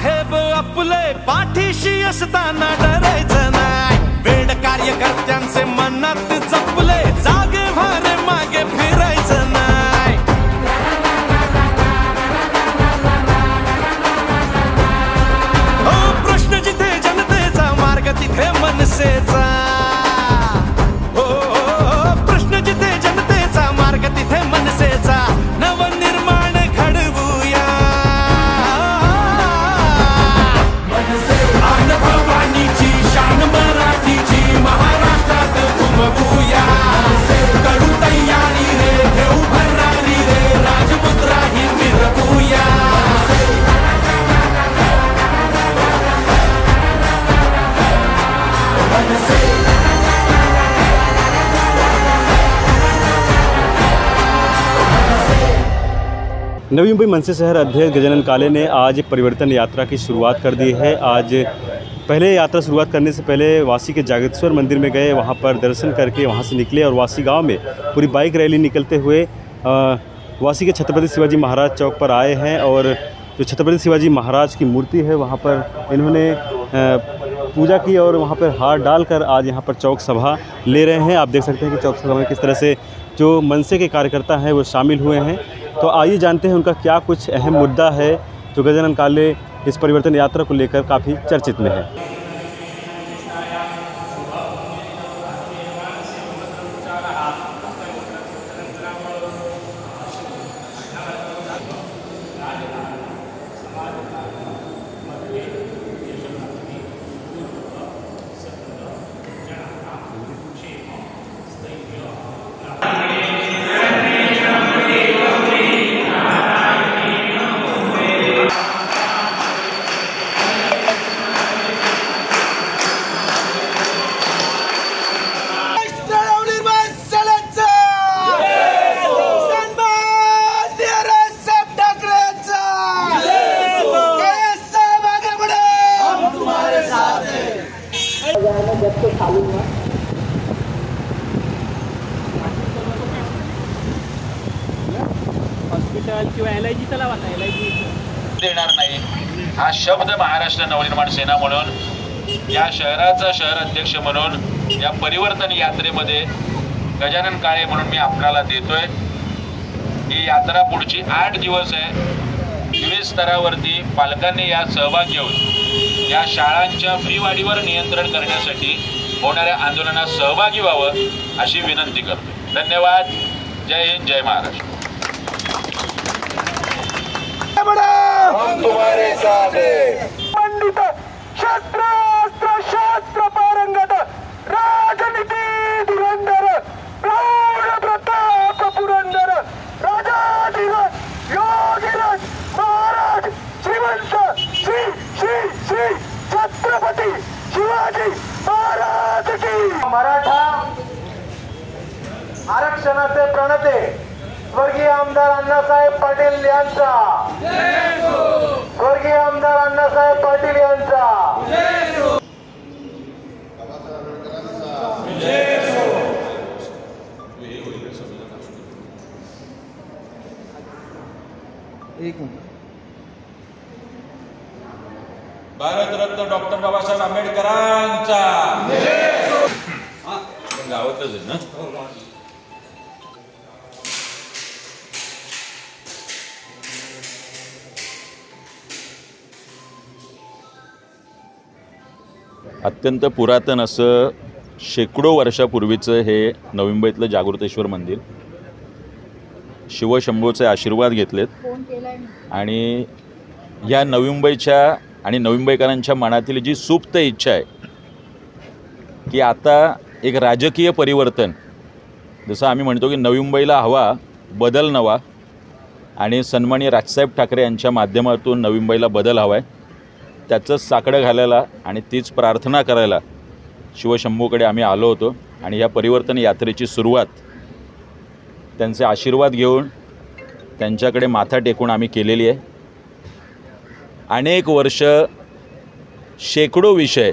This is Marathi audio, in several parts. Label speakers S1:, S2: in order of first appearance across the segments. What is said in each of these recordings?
S1: साहेब आपले पाठीशी असताना डरायचं नाही, वेड कार्यकर्त्यांचे मनात जपले, जागे भारे मागे फिरायचं नाही। हो प्रश्न जिथे जनतेचा, मार्ग तिथे मनसेचा, हो प्रश्न जिथे जनतेचा, मार्ग तिथे मनसेचा, नवनिर्माण घडवूया। भवानीची शान मराठीची महाराष्ट्रात घुमवूया, कडू तयारी रे घेऊ भरारी रे, राजमुद्रा ही मिरवूया।
S2: नवी मुंबई मनसे शहर अध्यक्ष गजानन काले ने आज परिवर्तन यात्रा की शुरुआत कर दी है। आज पहले यात्रा शुरुआत करने से पहले वासी के जागेश्वर मंदिर में गए, वहां पर दर्शन करके वहां से निकले और वासी गांव में पूरी बाइक रैली निकलते हुए वासी के छत्रपति शिवाजी महाराज चौक पर आए हैं। और जो छत्रपति शिवाजी महाराज की मूर्ति है वहाँ पर इन्होंने पूजा की और वहाँ पर हार डालकर आज यहाँ पर चौक सभा ले रहे हैं। आप देख सकते हैं कि चौक सभा में किस तरह से जो मनसे के कार्यकर्ता हैं वो शामिल हुए हैं। तो आइए जानते हैं उनका क्या कुछ अहम मुद्दा है जो गजानन काले इस परिवर्तन यात्रा को लेकर काफ़ी चर्चित में है।
S3: देणार नाही हा शब्द महाराष्ट्र नवनिर्माण सेना म्हणून या शहराचा शहर अध्यक्ष म्हणून या परिवर्तन यात्रेमध्ये गजानन काळे म्हणून मी आपल्याला देतोय। ही यात्रा पुढची 8 दिवस आहे। विविध स्तरावरती पालकांनी यात सहभाग घेऊन या शाळांच्या फी वाढीवर नियंत्रण करण्यासाठी होणाऱ्या आंदोलनात सहभागी व्हावं अशी विनंती करतो। धन्यवाद। जय हिंद, जय महाराष्ट्र।
S4: हम तुम्हारे साथ हैं। पंडित शास्त्र अस्त्र शास्त्र पारंगत, राजनीति धुरंधर, प्रौढ प्रताप पुरंदर, राजाधिराज योगीराज महाराज श्रीमंत श्री श्री श्री छत्रपती शिवाजी महाराज की। मराठा आरक्षणाचे प्रणेते स्वर्गीय आमदार अण्णासाहेब पाटील यांचा, स्वर्गीय आमदार अण्णासाहेब पाटील यांचा।
S3: भारतरत्न डॉक्टर बाबासाहेब आंबेडकरांचा गावातच आहे ना।
S5: अत्यंत पुरातन असं शेकडो वर्षापूर्वीचं हे नवी मुंबईतलं जागृतेश्वर मंदिर, शिवशंभूचे आशीर्वाद घेतलेत आणि या नवी मुंबईच्या आणि नवी मुंबईकरांच्या मनातील जी सुप्त इच्छा आहे की आता एक राजकीय परिवर्तन, जसं आम्ही म्हणतो की नवी मुंबईला हवा बदल नवा, आणि सन्माननीय राजसाहेब ठाकरे यांच्या माध्यमातून नवी मुंबईला बदल हवा आहे, त्याचंच साकडं घालायला आणि तीच प्रार्थना करायला शिवशंभूकडे आम्ही आलो होतो। आणि या परिवर्तन यात्रेची सुरुवात त्यांचे आशीर्वाद घेऊन त्यांच्याकडे माथा टेकून आम्ही केलेली आहे। अनेक वर्ष शेकडो विषय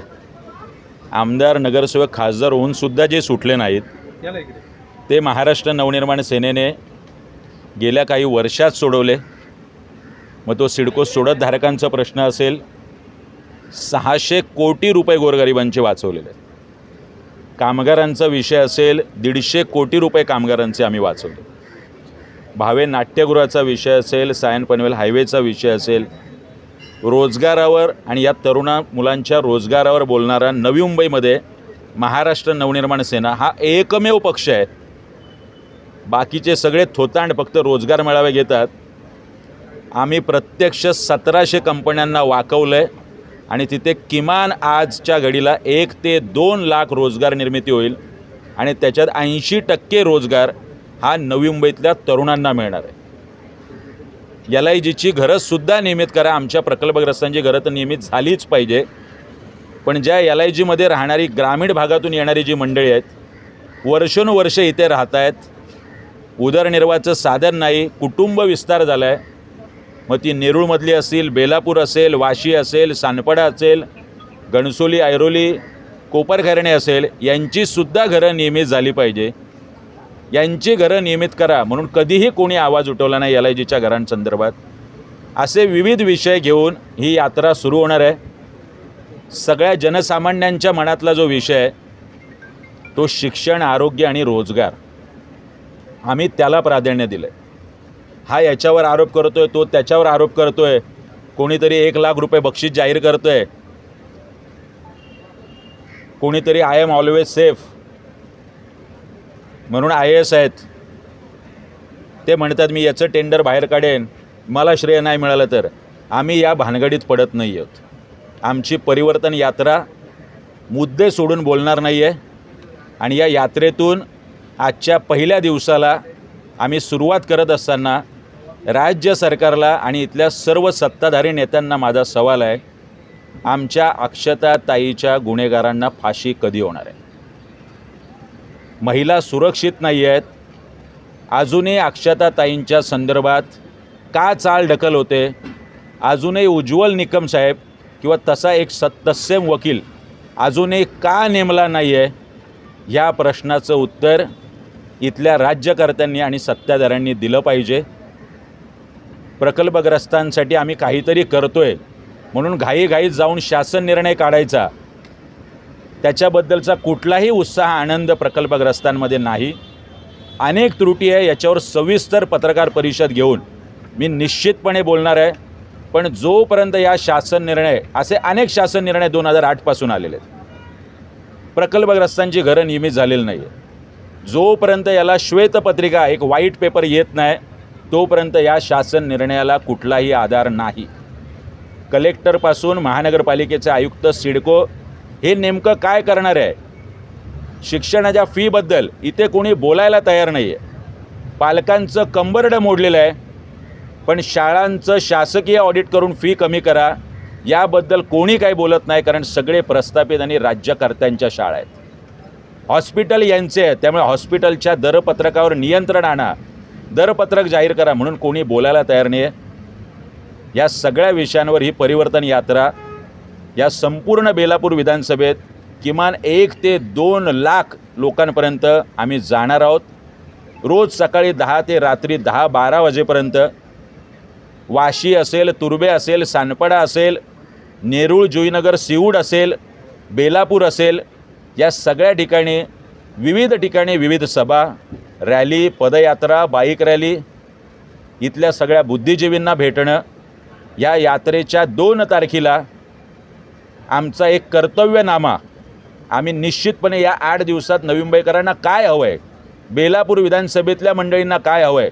S5: आमदार नगरसेवक खासदार होऊन सुद्धा जे सुटले नाहीत ते महाराष्ट्र नवनिर्माण सेनेने गेल्या काही वर्षात सोडवले। मग तो सिडको सोडत धारकांचा प्रश्न असेल 600 कोटी रुपये गोरगरिबांचे वाचवलेले आहेत. कामगारांचा विषय असेल 150 कोटी रुपये कामगारांचे आम्ही वाचवले. भावे नाट्यगृहाचा विषय असेल, सायन पनवेल हायवेचा विषय असेल, रोजगारावर आणि या तरुणा मुलांच्या रोजगारावर बोलणारा नवी मुंबईमध्ये महाराष्ट्र नवनिर्माण सेना हा एकमेव पक्ष आहे. बाकीचे सगळे थोतांड फक्त रोजगार मेळावे घेतात. आम्ही प्रत्यक्ष 1700 कंपन्यांना वाकवलं आहे आणि तिथे किमान आजच्या घडीला 1 ते 2 लाख रोजगार निर्मिती होईल आणि त्याच्यात 80% रोजगार हा नवी मुंबईतल्या तरुणांना मिळणार आहे. LIGची घरंसुद्धा नियमित करा. आमच्या प्रकल्पग्रस्तांची घरं तर नियमित झालीच पाहिजे, पण ज्या LIGमध्ये राहणारी ग्रामीण भागातून येणारी जी मंडळी आहेत, वर्षानुवर्ष इथे राहत आहेत, उदरनिर्वाहाचं साधन नाही, कुटुंब विस्तार झाला आहे. मग ती नेरूळमधली असेल, बेलापूर असेल, वाशी असेल, सानपडा असेल, घणसोली, ऐरोली, कोपरखैरणे असेल, यांचीसुद्धा घरं नियमित झाली पाहिजे. यांची घरं नियमित करा म्हणून कधीही कोणी आवाज उठवला नाही LIGच्या घरांसंदर्भात. असे विविध विषय घेऊन ही यात्रा सुरू होणार आहे. सगळ्या जनसामान्यांच्या मनातला जो विषय आहे तो शिक्षण, आरोग्य आणि रोजगार, आम्ही त्याला प्राधान्य दिलं आहे. हा याच्यावर आरोप करतोय, तो त्याच्यावर आरोप करतोय, कोणीतरी 1 लाख रुपये बक्षीस जाहीर करतोय, कोणीतरी आय एम ऑलवेज सेफ म्हणून IAS आहेत, ते म्हणतात मी याचं टेंडर बाहेर काढेन, मला श्रेय नाही मिळालं तर. आम्ही या भानगडीत पडत नाही आहोत. आमची परिवर्तन यात्रा मुद्दे सोडून बोलणार नाही आहे आणि या यात्रेतून आजच्या पहिल्या दिवसाला आम्ही सुरुवात करत असताना राज्य सरकारला आणि इथल्या सर्व सत्ताधारी नेत्यांना माझा सवाल आहे, आमच्या अक्षता ताईच्या गुन्हेगारांना फाशी कधी होणार आहे? महिला सुरक्षित नाही आहेत. अजूनही अक्षता ताईंच्या संदर्भात का चालढकल होते? अजूनही उज्ज्वल निकम साहेब किंवा तसा एक तत्सम वकील अजूनही का नेमला नाही आहे? या प्रश्नाचं उत्तर इथल्या राज्यकर्त्यांनी आणि सत्ताधाऱ्यांनी दिलं पाहिजे. प्रकल्पग्रस्तांसाठी आम्ही काहीतरी करतोय म्हणून घाईघाईत जाऊन शासन निर्णय काढायचा, त्याच्याबद्दलचा कुठलाही उत्साह, आनंद प्रकल्पग्रस्तांमध्ये नाही. अनेक त्रुटी आहे, याच्यावर सविस्तर पत्रकार परिषद घेऊन मी निश्चितपणे बोलणार आहे. पण जोपर्यंत या शासन निर्णय, असे अनेक शासन निर्णय 2008 पासून आलेले आहेत, प्रकल्पग्रस्तांची घरं नियमित झालेली नाही आहे, जोपर्यंत याला श्वेतपत्रिका, एक व्हाईट पेपर येत नाही, तोपर्यंत या शासन निर्णयाला कुठलाही आधार नाही. कलेक्टरपासून महानगरपालिकेचे आयुक्त, सिडको हे नेमकं काय करणार आहे? शिक्षणाच्या फीबद्दल इथे कोणी बोलायला तयार नाही आहे. पालकांचं कंबरडं मोडलेलं आहे, पण शाळांचं शासकीय ऑडिट करून फी कमी करा याबद्दल कोणी काही बोलत नाही, कारण सगळे प्रस्थापित आणि राज्यकर्त्यांच्या शाळा आहेत. हॉस्पिटल यांचे आहे, त्यामुळे हॉस्पिटलच्या दरपत्रकावर नियंत्रण आणा, दरपत्रक जाहीर करा म्हणून कोणी बोलायला तयार नाही आहे. या सगळ्या विषयांवर ही परिवर्तन यात्रा या संपूर्ण बेलापूर विधानसभेत किमान 1 ते 2 लाख लोकांपर्यंत आम्ही जाणार आहोत. रोज सकाळी 10 ते रात्री 10-12 वाजेपर्यंत वाशी असेल, तुर्बे असेल, सानपडा असेल, नेरूळ, जुईनगर, सिऊड असेल, बेलापूर असेल, या सगळ्या ठिकाणी विविध सभा, रॅली, पदयात्रा, बाईक रॅली, इथल्या सगळ्या बुद्धिजीवींना भेटणं. या यात्रेच्या 2 तारखेला आमचा एक कर्तव्यनामा, आम्ही निश्चितपणे या 8 दिवसात नवी मुंबईकरांना काय हवं आहे, बेलापूर विधानसभेतल्या मंडळींना काय हवं आहे,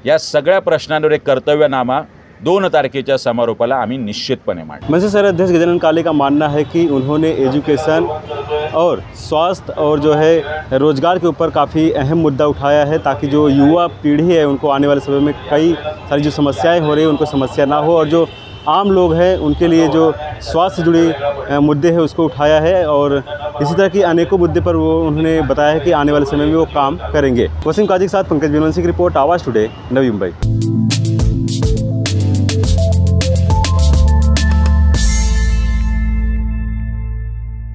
S5: या सगळ्या प्रश्नांवर एक कर्तव्यनामा 2 तारखेच्या समारोपाला आम्ही निश्चितपणे मांडू.
S2: मनसे शहर अध्यक्ष गजानन काले का मानना है कि उन्होंने एजुकेशन और स्वास्थ्य और जो है रोज़गार के ऊपर काफ़ी अहम मुद्दा उठाया है, ताकि जो युवा पीढ़ी है उनको आने वाले समय में कई सारी जो समस्याएं हो रही हैं उनको समस्या ना हो, और जो आम लोग हैं उनके लिए जो स्वास्थ्य से जुड़ी मुद्दे हैं उसको उठाया है, और इसी तरह की अनेकों मुद्दे पर वो उन्होंने बताया है कि आने वाले समय में वो काम करेंगे. वसीम काजी के साथ पंकज बिनवंशी की रिपोर्ट, आवाज़ टुडे, नवी मुंबई.